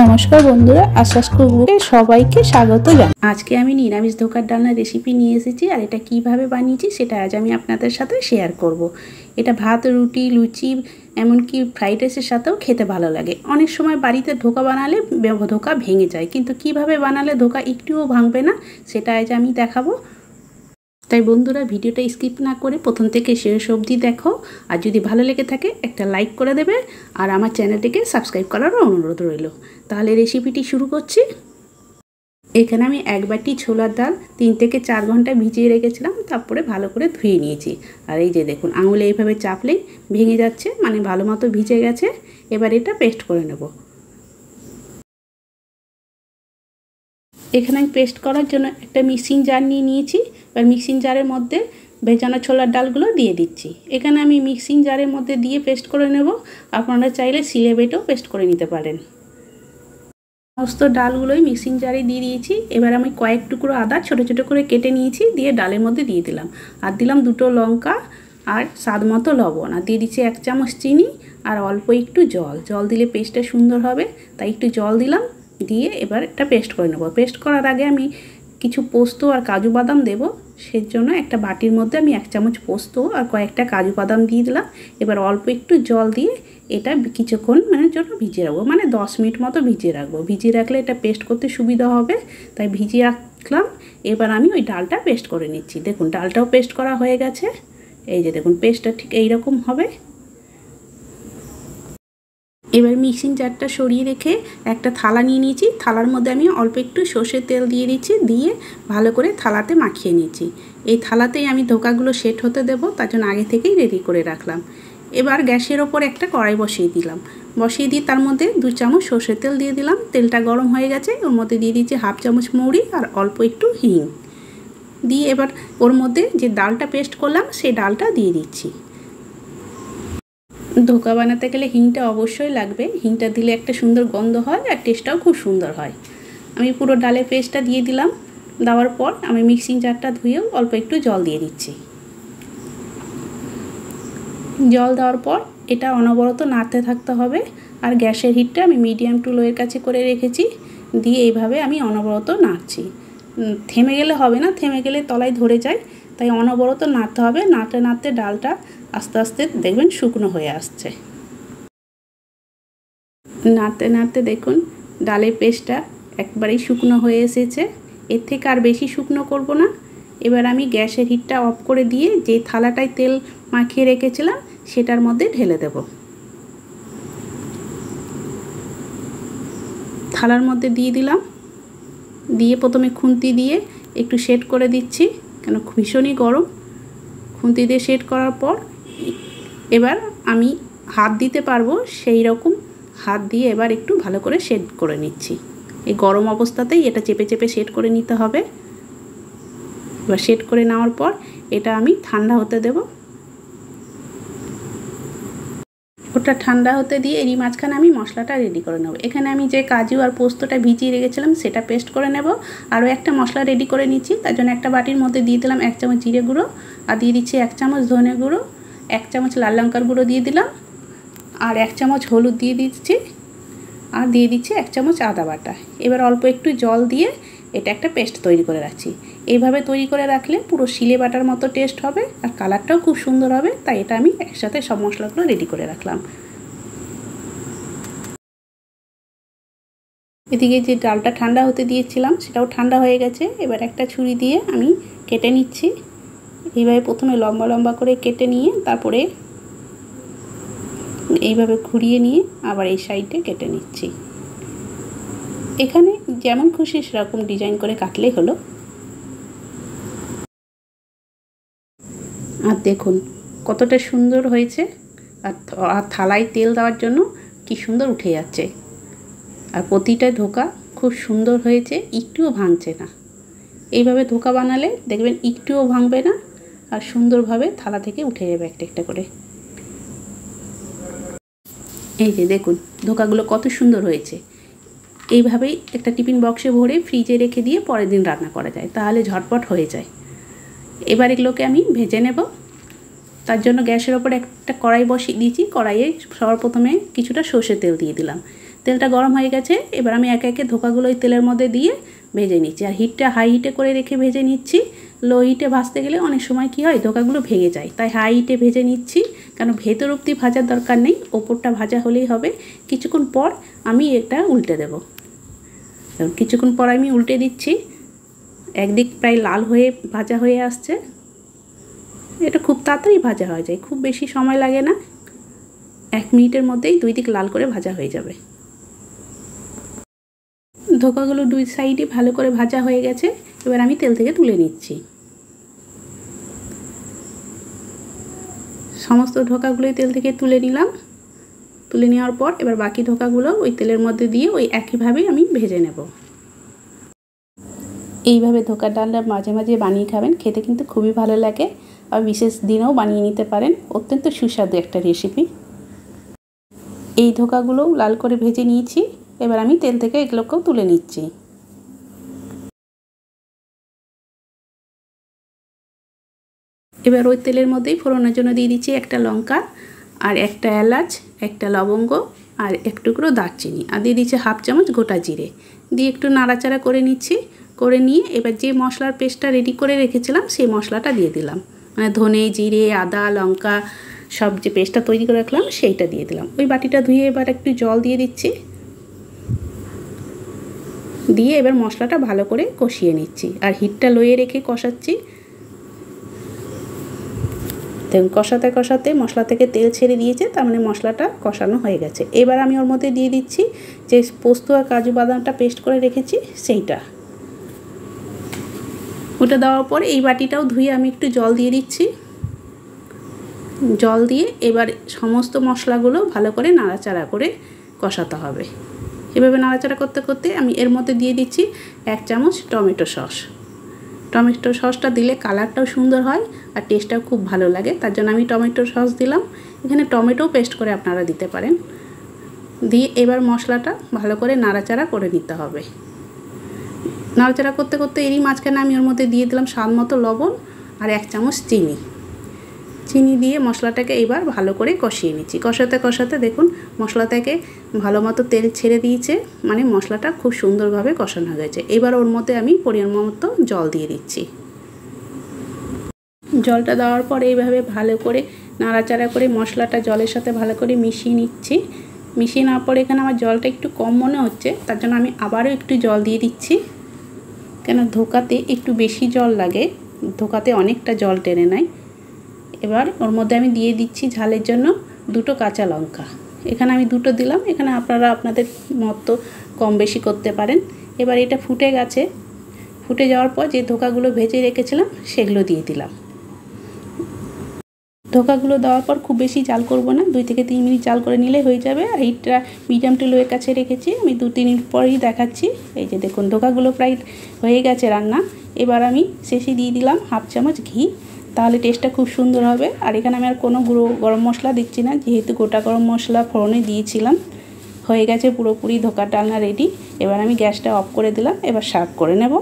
নমস্কার বন্ধুরা, আশ্বাস কুকবুকে সবাইকে স্বাগত জানাই। আজকে আমি নিরামিষ ধোকার ডালনার রেসিপি নিয়ে এসেছি, আর এটা কিভাবে বানিয়েছি সেটা আজ আমি আপনাদের সাথে শেয়ার করব। এটা ভাত, রুটি, লুচি, এমনকি ফ্রাইড রাইসের সাথেও খেতে ভালো লাগে। অনেক সময় বাড়িতে ধোকা বানালে ধোকা ভেঙে যায়, কিন্তু কিভাবে বানালে ধোকা একটুও ভাঙবে না সেটা আজ আমি দেখাবো। তাই বন্ধুরা, ভিডিওটা স্কিপ না করে প্রথম থেকে শেষ অবধি দেখো। আর যদি ভালো লেগে থাকে একটা লাইক করে দেবে, আর আমার চ্যানেলটিকে সাবস্ক্রাইব করারও অনুরোধ রইল। তাহলে রেসিপিটি শুরু করছি। এখানে আমি এক বাটি ছোলার ডাল 3 থেকে 4 ঘন্টা ভিজিয়ে রেখেছিলাম, তারপরে ভালো করে ধুয়ে নিয়েছি। আর এই যে দেখুন, আঙুলে এইভাবে চাপলেই ভেঙে যাচ্ছে, মানে ভালো মতো ভিজে গেছে। এবার এটা পেস্ট করে নেব। এখানে আমি পেস্ট করার জন্য একটা মিক্সিং জার নিয়ে নিয়েছি। এবার মিক্সিং জারের মধ্যে ভেজানো ছোলার ডালগুলো দিয়ে দিচ্ছি। এখানে আমি মিক্সিং জারের মধ্যে দিয়ে পেস্ট করে নেব। আপনারা চাইলে সিলে বেটেও পেস্ট করে নিতে পারেন। সমস্ত ডালগুলোই মিক্সিং জারে দিয়ে দিয়েছি। এবার আমি কয়েক টুকরো আদা ছোট ছোট করে কেটে নিয়েছি, দিয়ে ডালের মধ্যে দিয়ে দিলাম। আর দিলাম 2টো লঙ্কা আর স্বাদ মতো লবণ। আর দিয়ে দিচ্ছি 1 চামচ চিনি আর অল্প একটু জল দিলে পেস্টটা সুন্দর হবে, তাই একটু জল দিলাম। দিয়ে এবার এটা পেস্ট করে নেব। পেস্ট করার আগে আমি কিছু পোস্ত আর কাজু বাদাম দেবো, সেজন্য একটা বাটির মধ্যে আমি 1 চামচ পোস্ত আর কয়েকটা কাজু বাদাম দিয়ে দিলাম। এবার অল্প একটু জল দিয়ে এটা কিছুক্ষণ জন্য ভিজিয়ে রাখবো, 10 মিনিট মতো ভিজিয়ে রাখবো। ভিজিয়ে রাখলে এটা পেস্ট করতে সুবিধা হবে, তাই ভিজিয়ে রাখলাম। এবার আমি ওই ডালটা পেস্ট করে নিচ্ছি। দেখুন, ডালটাও পেস্ট করা হয়ে গেছে। এই যে দেখুন, পেস্টটা ঠিক এইরকম হবে। এবার মিক্সিং জারটা সরিয়ে রেখে একটা থালা নিয়ে নিয়েছি। থালার মধ্যে আমি অল্প একটু সর্ষের তেল দিয়ে দিচ্ছি, দিয়ে ভালো করে থালাতে মাখিয়ে নিয়েছি। এই থালাতেই আমি ধোকাগুলো সেট হতে দেবো, তার জন্য আগে থেকেই রেডি করে রাখলাম। এবার গ্যাসের ওপর একটা কড়াই বসিয়ে দিলাম। বসিয়ে দিয়ে তার মধ্যে 2 চামচ সর্ষের তেল দিয়ে দিলাম। তেলটা গরম হয়ে গেছে, ওর মধ্যে দিয়ে দিচ্ছি 1/2 চামচ মৌরি আর অল্প একটু হিং দিয়ে এবার ওর মধ্যে যে ডালটা পেস্ট করলাম সেই ডালটা দিয়ে দিচ্ছি। ধোকা বানাতে গেলে হিংটা অবশ্যই লাগবে। হিংটা দিলে একটা সুন্দর গন্ধ হয় আর টেস্টটাও খুব সুন্দর হয়। আমি পুরো ডালের পেস্টটা দিয়ে দিলাম। দেওয়ার পর আমি মিক্সিং জারটা ধুয়েও অল্প একটু জল দিয়ে দিচ্ছি। জল দেওয়ার পর এটা অনবরত নাড়তে থাকতে হবে। আর গ্যাসের হিটটা আমি মিডিয়াম টু লোয়ের কাছে করে রেখেছি, দিয়ে এইভাবে আমি অনবরত নাড়ছি। থেমে গেলে হবে না, থেমে গেলে তলায় ধরে যায়, তাই অনবরত নাড়তে হবে। নাড়তে নাড়তে ডালটা আস্তে আস্তে দেখবেন শুকনো হয়ে আসছে। নাড়তে নাড়তে দেখুন ডালের পেস্টটা একবারেই শুকনো হয়ে এসেছে। এর থেকে আর বেশি শুকনো করব না। এবার আমি গ্যাসের হিটটা অফ করে দিয়ে যে থালাটায় তেল মাখিয়ে রেখেছিলাম সেটার মধ্যে ঢেলে দেব। থালার মধ্যে দিয়ে দিলাম। দিয়ে প্রথমে খুন্তি দিয়ে একটু সেট করে দিচ্ছি, কেন ভীষণই গরম। খুন্তি দিয়ে সেট করার পর এবার আমি হাত দিতে পারবো সেই রকম হাত দিয়ে এবার একটু ভালো করে সেট করে নিচ্ছি। এই গরম অবস্থাতেই এটা চেপে চেপে সেট করে নিতে হবে। এবার সেট করে নেওয়ার পর এটা আমি ঠান্ডা হতে দেব। ওটা ঠান্ডা হতে দিয়ে এরই মাঝখানে আমি মশলাটা রেডি করে নেব। এখানে আমি যে কাজু আর পোস্তটা ভিজিয়ে রেখেছিলাম সেটা পেস্ট করে নেব। আরও একটা মশলা রেডি করে নিচ্ছি। তার জন্য একটা বাটির মধ্যে দিয়ে দিলাম 1 চামচ জিরে গুঁড়ো, আর দিয়ে দিচ্ছি 1 চামচ ধনে গুঁড়ো, 1 চামচ লাল লঙ্কার গুঁড়ো দিয়ে দিলাম, আর 1 চামচ হলুদ দিয়ে দিচ্ছি, আর দিয়ে দিচ্ছি 1 চামচ আদা বাটা। এবার অল্প একটু জল দিয়ে এটা একটা পেস্ট তৈরি করে রাখছি। এইভাবে তৈরি করে রাখলে পুরো শিলে বাটার মতো টেস্ট হবে আর কালারটাও খুব সুন্দর হবে, তাই এটা আমি একসাথে সব মশলাগুলো রেডি করে রাখলাম। এদিকে যে ডালটা ঠান্ডা হতে দিয়েছিলাম সেটাও ঠান্ডা হয়ে গেছে। এবার একটা ছুরি দিয়ে আমি কেটে নিচ্ছি। এইভাবে প্রথমে লম্বা লম্বা করে কেটে নিয়ে তারপরে এইভাবে ঘুরিয়ে নিয়ে আবার এই সাইডে কেটে নিচ্ছি। এখানে যেমন খুশি সেরকম ডিজাইন করে কাটলেই হলো। আর দেখুন কতটা সুন্দর হয়েছে। আর থালায় তেল দেওয়ার জন্য কি সুন্দর উঠে যাচ্ছে। আর প্রতিটা ধোকা খুব সুন্দর হয়েছে, একটুও ভাঙছে না। এইভাবে ধোকা বানালে দেখবেন একটুও ভাঙবে না আর সুন্দরভাবে থালা থেকে উঠে যাবে একটা একটা করে। এই যে দেখুন ধোকাগুলো কত সুন্দর হয়েছে। এইভাবেই একটা টিফিন বক্সে ভরে ফ্রিজে রেখে দিয়ে পরের দিন রান্না করা যায়, তাহলে ঝটপট হয়ে যায়। এবার এগুলোকে আমি ভেজে নেব। তার জন্য গ্যাসের ওপর একটা কড়াই বসিয়ে দিয়েছি। কড়াইয়ে সবার প্রথমে কিছুটা সর্ষের তেল দিয়ে দিলাম। তেলটা গরম হয়ে গেছে। এবার আমি একে একে ধোকাগুলো ওই তেলের মধ্যে দিয়ে ভেজে নিচ্ছি। আর হিটটা হাই হিটে করে রেখে ভেজে নিচ্ছি। লো হিটে ভাজতে গেলে অনেক সময় কী হয়, ধোকাগুলো ভেঙে যায়, তাই হাই হিটে ভেজে নিচ্ছি। কারণ ভেতর অবধি ভাজার দরকার নেই, ওপরটা ভাজা হলেই হবে। কিছুক্ষণ পর আমি এটা উল্টে দেব। কিছুক্ষণ পর আমি উল্টে দিচ্ছি। একদিক প্রায় লাল হয়ে ভাজা হয়ে আসছে। এটা খুব তাড়াতাড়ি ভাজা হয়ে যায়, খুব বেশি সময় লাগে না। 1 মিনিটের মধ্যেই 2 দিক লাল করে ভাজা হয়ে যাবে। ধোকাগুলো 2 সাইডই ভালো করে ভাজা হয়ে গেছে। এবার আমি তেল থেকে তুলে নিচ্ছি। সমস্ত ধোকাগুলোই তেল থেকে তুলে নিলাম। তুলে নেওয়ার পর এবার বাকি ধোকাগুলো ওই তেলের মধ্যে দিয়ে ওই একইভাবেই আমি ভেজে নেব। এইভাবে ধোকার ডালনা মাঝে মাঝে বানিয়ে খাবেন, খেতে কিন্তু খুবই ভালো লাগে। আর বিশেষ দিনেও বানিয়ে নিতে পারেন, অত্যন্ত সুস্বাদু একটা রেসিপি। এই ধোকাগুলো লাল করে ভেজে নিয়েছি। এবার আমি তেল থেকে এগুলোকেও তুলে নিচ্ছি। এবার ওই তেলের মধ্যেই ফোড়নের জন্য দিয়ে দিচ্ছি একটা লঙ্কা, আর একটা এলাচ, একটা লবঙ্গ, আর এক টুকরো দারচিনি, আর দিয়ে দিচ্ছি 1/2 চামচ গোটা জিরে। দিয়ে একটু নাড়াচাড়া করে নিচ্ছি। করে নিয়ে এবার যে মশলার পেস্টটা রেডি করে রেখেছিলাম সেই মশলাটা দিয়ে দিলাম। মানে ধনে, জিরে, আদা, লঙ্কা সব যে পেস্টটা তৈরি করে রাখলাম সেইটা দিয়ে দিলাম। ওই বাটিটা ধুয়ে এবার একটু জল দিয়ে দিচ্ছি। দিয়ে এবার মশলাটা ভালো করে কষিয়ে নিচ্ছি। আর হিটটা লোয়ে রেখে কষাচ্ছি। দেখুন কষাতে কষাতে মশলা থেকে তেল ছেড়ে দিয়েছে, তার মানে মশলাটা কষানো হয়ে গেছে। এবার আমি ওর মধ্যে দিয়ে দিচ্ছি যে পোস্ত আর কাজু বাদামটা পেস্ট করে রেখেছি সেইটা। ওটা দেওয়ার পর এই বাটিটাও ধুয়ে আমি একটু জল দিয়ে দিচ্ছি। জল দিয়ে এবার সমস্ত মশলাগুলো ভালো করে নাড়াচাড়া করে কষাতে হবে। এভাবে নাড়াচাড়া করতে করতে আমি এর মধ্যে দিয়ে দিচ্ছি 1 চামচ টমেটো সস। টমেটো সসটা দিলে কালারটাও সুন্দর হয় আর টেস্টটাও খুব ভালো লাগে, তার জন্য আমি টমেটো সস দিলাম। এখানে টমেটো পেস্ট করে আপনারা দিতে পারেন। দিয়ে এবার মশলাটা ভালো করে নাড়াচাড়া করে নিতে হবে। নাড়াচাড়া করতে করতে এরই মাঝখানে আমি ওর মধ্যে দিয়ে দিলাম স্বাদ মতো লবণ আর 1 চামচ চিনি। চিনি দিয়ে মশলাটাকে এবার ভালো করে কষিয়ে নিচ্ছি। কষাতে কষাতে দেখুন মশলা থেকে ভালো মতো তেল ছেড়ে দিয়েছে, মানে মশলাটা খুব সুন্দরভাবে কষানো হয়ে গেছে। এবার ওর মধ্যে আমি পরিমাণ মতো জল দিয়ে দিচ্ছি। জলটা দেওয়ার পর এইভাবে ভালো করে নাড়াচাড়া করে মশলাটা জলের সাথে ভালো করে মিশিয়ে নিচ্ছি। মিশিয়ে নেওয়ার পর এখানে আমার জলটা একটু কম মনে হচ্ছে, তার জন্য আমি আবারও একটু জল দিয়ে দিচ্ছি। কেন ধোকাতে একটু বেশি জল লাগে, ধোকাতে অনেকটা জল টেনে নেয়। এবার ওর মধ্যে আমি দিয়ে দিচ্ছি ঝালের জন্য 2টো কাঁচা লঙ্কা। এখানে আমি 2টো দিলাম, এখানে আপনারা আপনাদের মতো কম বেশি করতে পারেন। এবার এটা ফুটে গেছে। ফুটে যাওয়ার পর যে ধোকাগুলো ভেজে রেখেছিলাম সেগুলো দিয়ে দিলাম। ধোকাগুলো দেওয়ার পর খুব বেশি জাল করব না, 2 থেকে 3 মিনিট জাল করে নিলে হয়ে যাবে। আর হিটটা মিডিয়াম টু লোয়ের কাছে রেখেছি। আমি 2-3 মিনিট পরেই দেখাচ্ছি। এই যে দেখুন ধোকাগুলো প্রায় হয়ে গেছে রান্না। এবার আমি শেষে দিয়ে দিলাম 1/2 চামচ ঘি, তাহলে টেস্টটা খুব সুন্দর হবে। আর এখানে আমি আর কোনো গুঁড়ো গরম মশলা দিচ্ছি না, যেহেতু গোটা গরম মশলা ফোড়নে দিয়েছিলাম। হয়ে গেছে পুরোপুরি ধোকার ডালনা রেডি। এবার আমি গ্যাসটা অফ করে দিলাম। এবার সার্ভ করে নেব।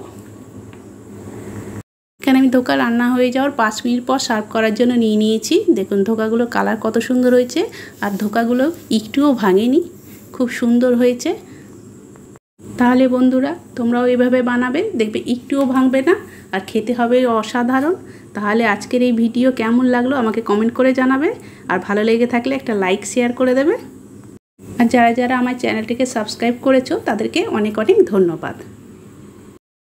এখানে আমি ধোকা রান্না হয়ে যাওয়ার 5 মিনিট পর সার্ভ করার জন্য নিয়ে নিয়েছি। দেখুন ধোকাগুলো কালার কত সুন্দর হয়েছে, আর ধোকাগুলো একটুও ভাঙেনি, খুব সুন্দর হয়েছে। তাহলে বন্ধুরা তোমরাও এভাবে বানাবে, দেখবে একটুও ভাঙবে না আর খেতে হবে অসাধারণ। তাহলে আজকের এই ভিডিও কেমন লাগলো আমাকে কমেন্ট করে জানাবে। আর ভালো লেগে থাকলে একটা লাইক শেয়ার করে দেবে। আর যারা যারা আমার চ্যানেলটিকে সাবস্ক্রাইব করেছো তাদেরকে অনেক অনেক ধন্যবাদ।